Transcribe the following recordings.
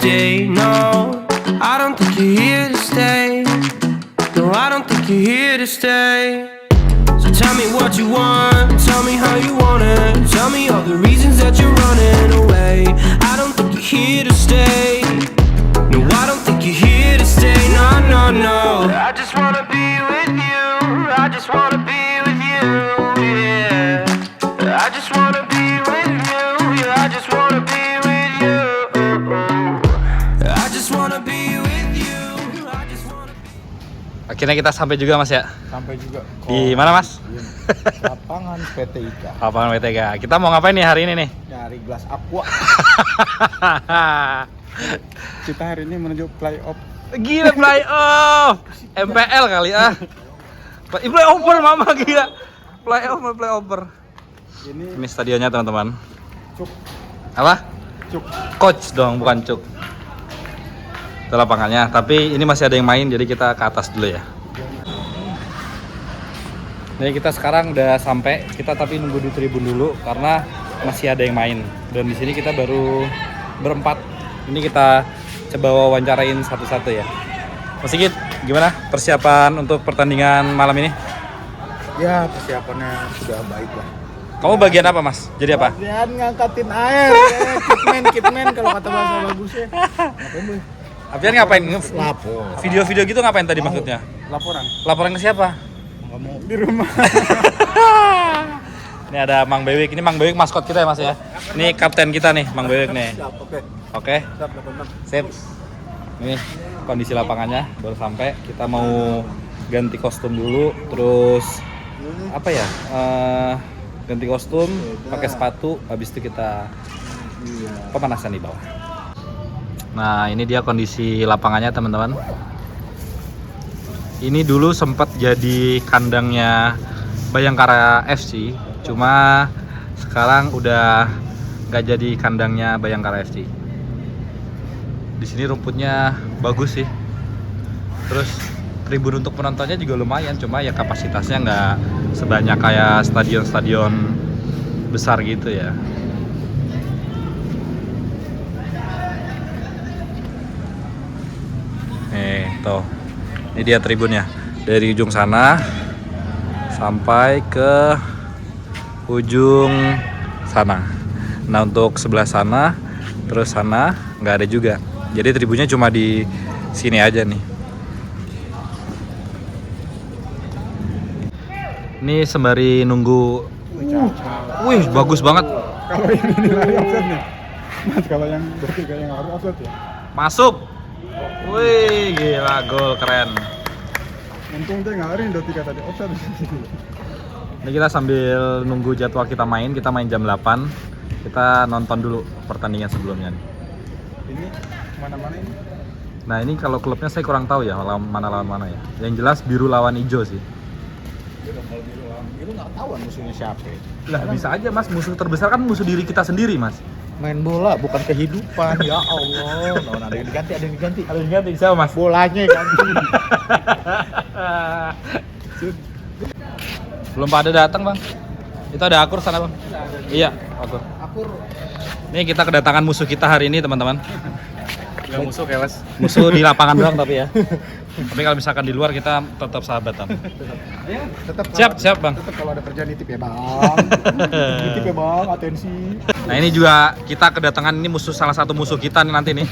stay. No, I don't think you're here to stay. No, I don't think you're here to stay. So tell me what you want, tell me how you want it. Tell me all the reasons that you're running away. I don't think you're here to stay. No, I don't think you're here to stay. No, no, no. I just wanna be with you. I just wanna be with you. Yeah. I just wanna be with you. Yeah, I just wanna be with you. I just wanna be with you. I just wanna be. Akhirnya kita sampai juga Mas ya. Sampai juga. Di mana Mas? Lapangan PT IKA. Lapangan PT IKA. Kita mau ngapain nih hari ini nih? Dari gelas aqua. Kita hari ini menuju playoff. Gila playoff. MPL kali ah. Playover mama gila. Playover. Ini stadionnya teman-teman. Cuk. Apa? Cuk. Coach dong, bukan cuk. Itu lapangannya, tapi ini masih ada yang main jadi kita ke atas dulu ya. Jadi kita sekarang udah sampai, kita tapi nunggu di tribun dulu karena masih ada yang main. Dan di sini kita baru berempat. Ini kita coba wawancarain satu-satu ya. Mas Sigit, gimana persiapan untuk pertandingan malam ini? Ya, persiapannya sudah baik lah. Kamu bagian apa Mas? Jadi apa? Bagian ngangkatin air. Kitman kalau kata bahasa bagusnya. Ngapain boy? Apian ngapain? Lapor. Video-video gitu ngapain tadi maksudnya? Laporan. Laporan ke siapa? Nggak mau di rumah. Ini ada Mang Bewik. Ini Mang Bewik maskot kita ya Mas ya. Ini kapten kita nih, Mang Bewik nih. Siap, oke. Oke. Siap, 86. Sip. Ini kondisi lapangannya baru sampai. Kita mau ganti kostum dulu, terus apa ya? Ganti kostum, pakai sepatu, habis itu kita pemanasan di bawah. Nah, ini dia kondisi lapangannya teman-teman. Ini dulu sempat jadi kandangnya Bayangkara FC, cuma sekarang udah nggak jadi kandangnya Bayangkara FC. Di sini rumputnya bagus sih. Terus tribun untuk penontonnya juga lumayan, cuma ya kapasitasnya nggak sebanyak kayak stadion-stadion besar gitu ya. Tuh, ini dia tribunnya dari ujung sana sampai ke ujung sana. Nah untuk sebelah sana terus sana nggak ada juga. Jadi tribunnya cuma di sini aja nih. Ini sembari nunggu. Wih, bagus banget. Kalau ini lari offset nih. Mas, kalau yang bertiga yang harus offset ya. Masuk. Wih, gila, gol keren. Untung dia nggak lari, udah 3 tadi offset. Ini kita sambil nunggu jadwal kita main jam 8. Kita nonton dulu pertandingan sebelumnya nih. Ini mana-mana ini? Nah ini kalau klubnya saya kurang tahu ya, mana lawan mana ya. Yang jelas biru lawan hijau sih. Kalau biru nggak tahu musuhnya siapa. Lah bisa aja Mas, musuh terbesar kan musuh diri kita sendiri Mas. Main bola bukan kehidupan. Ya Allah. Nah, ada yang diganti. Ada yang ganti siapa Mas? Bolanya ganti. Belum pada datang Bang. Itu ada Akur sana Bang. Iya, Akur. Ini kita kedatangan musuh kita hari ini teman-teman. Gak musuh keles. Musuh di lapangan doang tapi ya. Tapi kalau misalkan di luar kita tetap sahabatan. Tetap Siap Bang. Tetap kalau ada kerjaan nitip ya Bang. Nitip ya Bang, atensi. Nah ini juga kita kedatangan ini salah satu musuh kita nih nanti nih.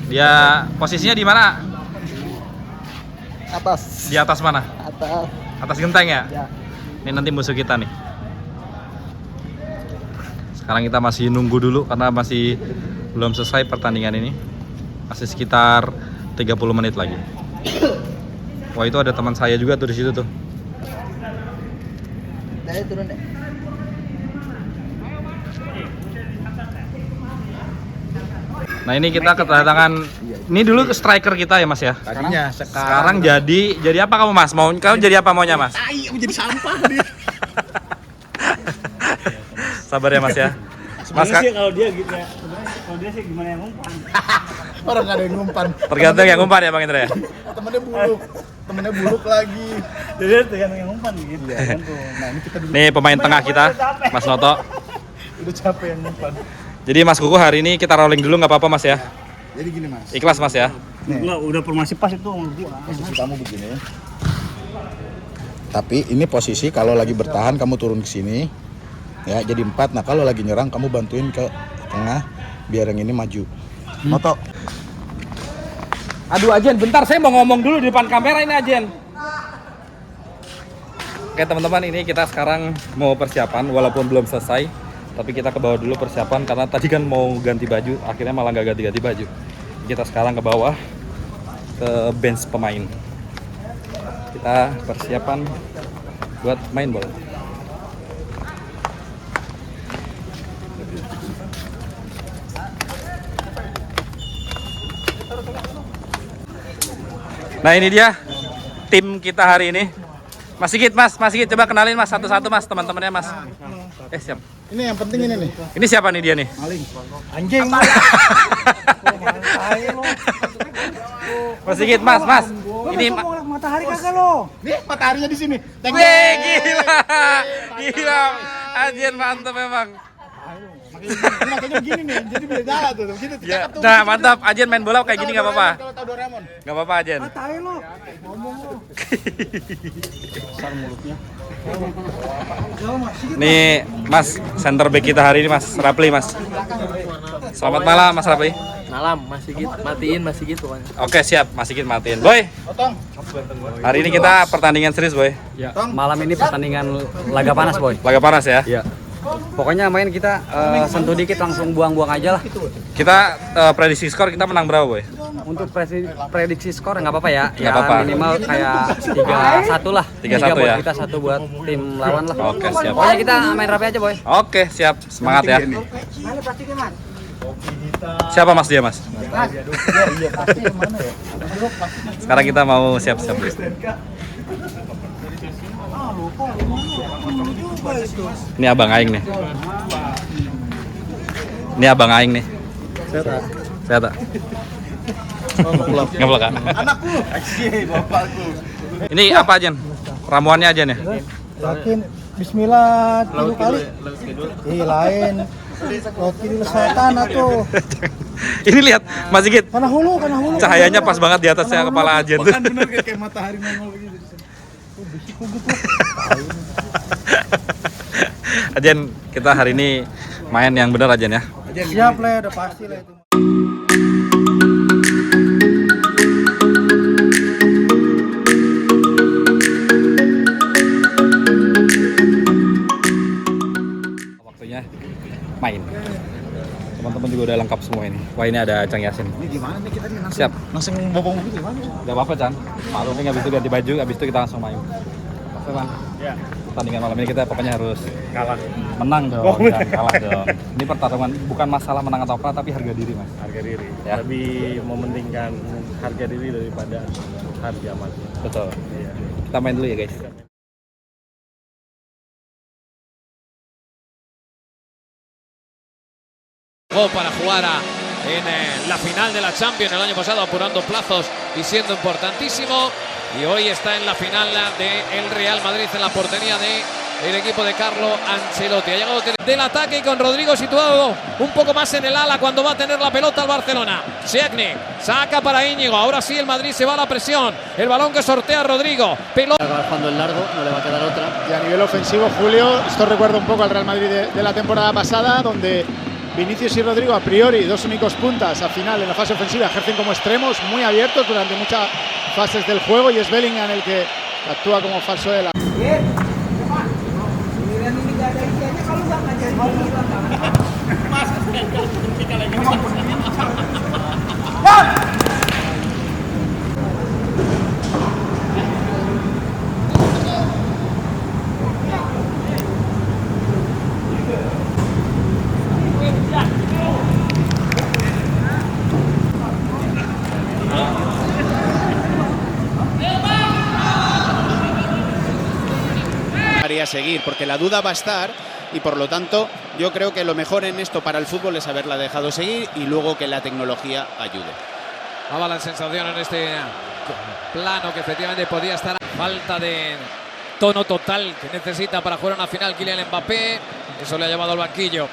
Dia posisinya di mana? Atas. Di atas mana? Atas. Atas genteng ya? Ya. Ini nanti musuh kita nih. Sekarang kita masih nunggu dulu karena masih belum selesai pertandingan ini. Masih sekitar 30 menit lagi. Wah itu ada teman saya juga tuh di situ tuh. Turun deh. Nah ini kita kedatangan. Ini dulu striker kita ya Mas ya. Tadinya Sekarang jadi apa kamu Mas? Kamu jadi apa maunya Mas? Aku jadi sampah dia. Sabar ya Mas ya. Mas Sebenarnya sih kalau dia gitu ya. Sebenarnya kalau dia sih gimana yang ngumpan. Orang nggak ada yang ngumpan. Tergantung yang umpan ya Bang Indra ya. Temennya buluk lagi. Jadi tergantung yang ngumpan gitu. Tergantung. Nah ini kita dulu. Nih pemain tengah kita, Mas Noto. Udah capek yang ngumpan. Jadi Mas Kuku hari ini kita rolling dulu nggak apa-apa Mas ya? Jadi gini Mas. Ikhlas Mas ya? Enggak, udah formasi pas itu sama gua. Posisi kamu begini. Tapi ini posisi kalau lagi bertahan kamu turun ke sini. Ya, jadi 4. Nah, kalau lagi nyerang kamu bantuin ke tengah biar yang ini maju. Moto. Aduh Ajen, bentar saya mau ngomong dulu di depan kamera ini Ajen. Oke teman-teman, ini kita sekarang mau persiapan walaupun belum selesai, tapi kita ke bawah dulu persiapan karena tadi kan mau ganti baju, akhirnya malah nggak ganti-ganti baju. Kita sekarang ke bawah ke bench pemain. Kita persiapan buat main bola. Nah ini dia tim kita hari ini. Mas Sigit coba kenalin Mas satu-satu Mas teman-temannya Mas. Siap. Ini yang penting ini nih. Ini siapa nih dia nih? Maling. Anjing. Mas Sigit, Mas. Ini Matahari kagak lo. Nih mataharinya di sini. Weh, gila. Ajen mantap memang. Makanya begini nih, jadi beda jalan tuh. Begitu Ya, nah mantap. Ajen main bola kayak gini nggak apa-apa. Kalau tahu Doraemon. Nggak apa-apa Ajen. Matahari lo. Ngomong lo. Besar mulutnya. Nih Mas, center back kita hari ini Mas Rapli Mas. Selamat malam Mas Rapli. Malam, Mas Sigit, matiin Mas Sigit pokoknya. Oke siap, Mas Sigit matiin. Boy, Potong. hari ini kita pertandingan serius Boy. Ya, malam ini pertandingan laga panas, Boy. Laga panas ya. Iya. Pokoknya main kita sentuh dikit langsung buang-buang aja lah. Kita prediksi skor kita menang berapa Boy? Untuk prediksi skor nggak apa-apa ya. Nggak apa-apa. Minimal kayak 3-1 lah. 3-1 buat ya. kita, 1 buat tim lawan lah. Oke, siap. Pokoknya kita main rapi aja, Boy. Oke siap, semangat ya. Siapa Mas dia Mas? Sekarang kita mau siap-siap. Ini Abang Aing nih. Ini Abang Aing nih. Saya tak. Ngeblok kan? Anakku. Bapakku. Ini apa Jen? Ramuannya aja nih. Yakin bismillah 3 kali. Lain. Oke di selatan atau Ini lihat Mas Sigit. kana hulu. Cahayanya pas banget di atasnya kepala Ajen tuh. Kan bener kayak matahari nongol begitu. Ajen, kita hari ini main yang bener Ajen ya. Siap lah, udah pasti lah itu. Waktunya main. Teman-teman juga udah lengkap semua ini. Wah ini ada Cang Yasin. Ini gimana nih kita nih langsung Siap. langsung bobong gitu gimana? Gak apa-apa Chan. Maklumnya habis itu ganti baju, habis itu kita langsung main. Oke Bang. Ya. Pertandingan malam ini kita pokoknya harus Kalah. menang dong, jangan kalah dong. Ini pertarungan bukan masalah menang atau kalah, tapi harga diri Mas. Harga diri. Ya. Lebih mementingkan harga diri daripada harga mati. Betul. Iya. Kita main dulu ya guys. Para jugar en la final de la Champions el año pasado, apurando plazos y siendo importantísimo, y hoy está en la final del Real Madrid en la portería del equipo de Carlo Ancelotti. Ha llegado del ataque y con Rodrigo situado un poco más en el ala cuando va a tener la pelota el Barcelona. Szczęsny saca para Íñigo, ahora sí el Madrid se va a la presión, el balón que sortea Rodrigo, pelota. Cuando el largo no le va a quedar otra. Y a nivel ofensivo, Julio, esto recuerda un poco al Real Madrid de la temporada pasada, donde Vinicius y Rodrigo, a priori, dos únicos puntas, al final en la fase ofensiva ejercen como extremos muy abiertos durante muchas fases del juego, y es Bellingham el que actúa como falso de la... seguir, porque la duda va a estar, y por lo tanto yo creo que lo mejor en esto para el fútbol es haberla dejado seguir y luego que la tecnología ayude. Daba la sensación en este plano que efectivamente podía estar a falta de tono total que necesita para jugar una final Kylian Mbappé. Eso le ha llevado al banquillo.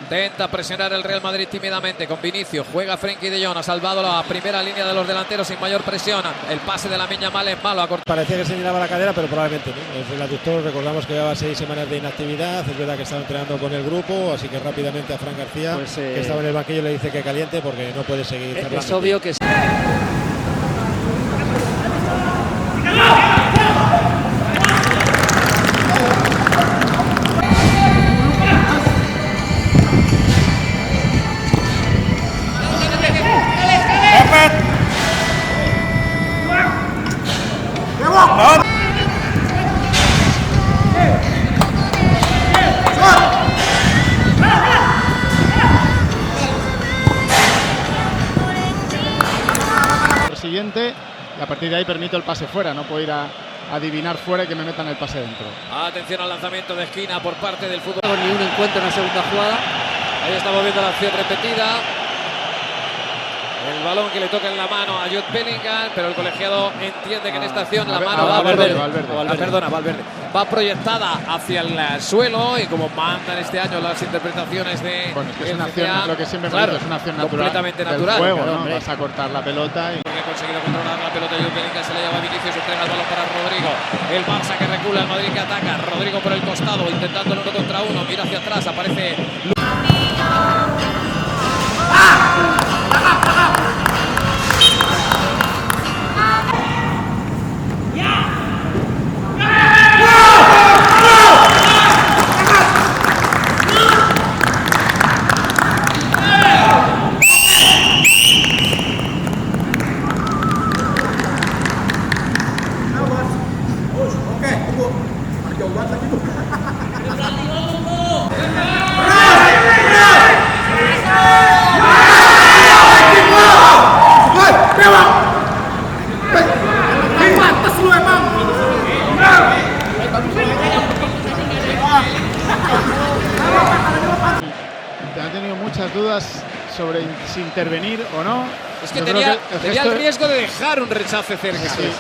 Intenta presionar el Real Madrid tímidamente con Vinicius. Juega Frenkie de Jong. Ha salvado la primera línea de los delanteros sin mayor presión. El pase de Lamine Yamal es malo. Parecía que se llenaba la cadera, pero probablemente no. El aductor, recordamos que llevaba 6 semanas de inactividad. Es verdad que estaba entrenando con el grupo, así que rápidamente a Fran García, que estaba en el banquillo, le dice que caliente porque no puede seguir. Es obvio que siguiente, y a partir de ahí permito el pase fuera, no puedo ir a adivinar fuera y que me metan el pase dentro. Atención al lanzamiento de esquina por parte del fútbol. ni un encuentro en la segunda jugada. Ahí estamos viendo la acción repetida. El balón que le toca en la mano a Jude Bellingham, pero el colegiado entiende que en esta acción la mano va a Valverde. Va proyectada hacia el suelo y como mandan este año las interpretaciones de bueno, es que es una acción, lo que siempre me dice, es una acción natural, completamente natural. Del juego, ¿no? Vas a cortar la pelota y porque ha conseguido controlar la pelota. Jude Bellingham se le lleva a Vinicius, entrega el balón para Rodrigo. El Barça que recula, el Madrid que ataca. Rodrigo por el costado intentando el 1 contra 1. Mira hacia atrás, aparece. han tenido muchas dudas sobre si intervenir o no. Es que tenía el riesgo de dejar un rechace cerca. Sí.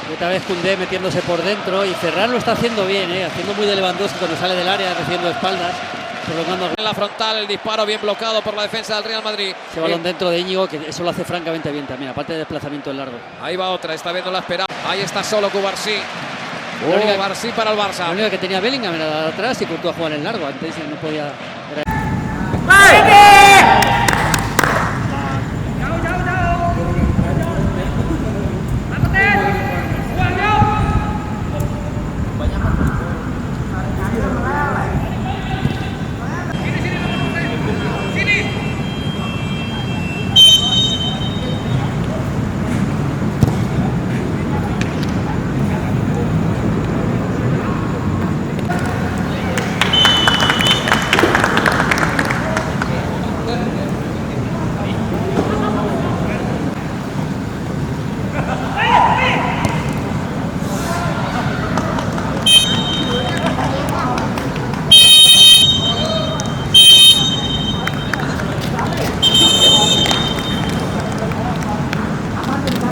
Y otra vez Koundé metiéndose por dentro y Ferran lo está haciendo bien, haciendo muy de Lewandowski cuando sale del área, recibiendo espaldas. En la frontal el disparo bien bloqueado por la defensa del Real Madrid. Ese balón dentro de Íñigo, que eso lo hace francamente bien también, aparte de desplazamiento en largo. Ahí va otra, esta vez no la esperaba. Ahí está solo Cubarsí. Cubarsí para el Barça. Lo único que tenía Bellingham era atrás y Courtois a jugar en largo, antes no podía.